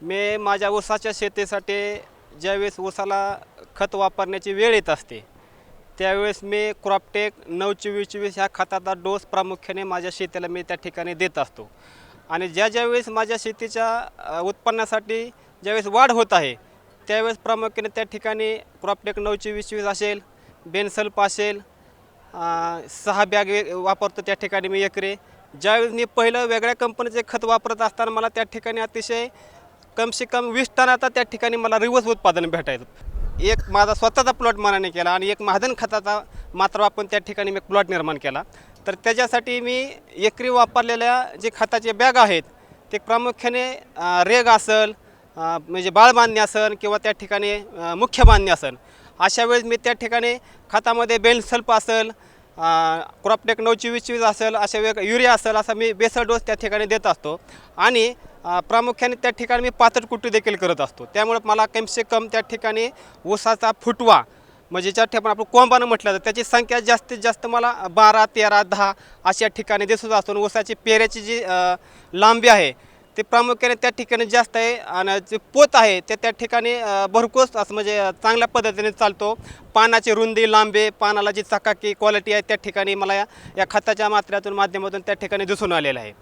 मी माझ्या ऊसाच्या शेतीसाठी ज्यावेळेस ऊसाला खत वापरण्याची वेळ येत असते त्यावेळेस मी क्रॉपटेक 9-24-24 ह्या खताचा डोस प्रामुख्याने माझ्या शेतीला मी त्या ठिकाणी देत असतो. आणि ज्यावेळेस माझ्या शेतीच्या उत्पन्नासाठी ज्यावेळेस वाढ होत आहे त्यावेळेस प्रामुख्याने त्या ठिकाणी क्रॉपटेक 9-24-24 असेल, बेनसल्फ असेल, 6 बॅग वापरतो त्या ठिकाणी मी एकरी. ज्यावेळेस मी पहिलं वेगळ्या कंपनीचे खत वापरत असताना मला त्या ठिकाणी अतिशय कम से कम 20 टनाचा त्या ठिकाणी मला रिवर्स उत्पादन भेटायचं. एक माझा स्वतःचा प्लॉट मनाने केला आणि एक महाजन खताचा मात्र आपण त्या ठिकाणी मी प्लॉट निर्माण केला. तर त्याच्यासाठी मी एकरी वापरलेल्या जे खताचे बॅग आहेत ते प्रामुख्याने रेग असेल, म्हणजे बाळमान्य असेल किंवा त्या ठिकाणी मुख्य मान्य असेल, अशा वेळेस मी त्या ठिकाणी खतामध्ये बेनसल्फ असेल, क्रॉपटेक 9-24-24 असेल, अशा युरिया असेल, असा मी बेसल डोस त्या ठिकाणी देत असतो. आणि प्रामुख्याने त्या ठिकाणी मी पातळ कुट्टी देखील करत असतो. त्यामुळे मला कम से कम त्या ठिकाणी ऊसाचा फुटवा म्हणजे ज्या ठिकाणी आपण कोंबानं म्हटलं तर त्याची संख्या जास्तीत जास्त मला 12, 13, 10 अशा ठिकाणी दिसत असतो. ऊसाची पेऱ्याची जी लांबी आहे ते प्रामुख्याने त्या ठिकाणी जास्त आहे आणि जे पोत आहे ते त्या ठिकाणी भरघोस असं म्हणजे चांगल्या पद्धतीने चालतो. पानाची रुंदी, लांबी, पानाला जी चकाकी क्वालिटी आहे त्या ठिकाणी मला या खताच्या माध्यमातून त्या ठिकाणी दिसून आलेलं आहे.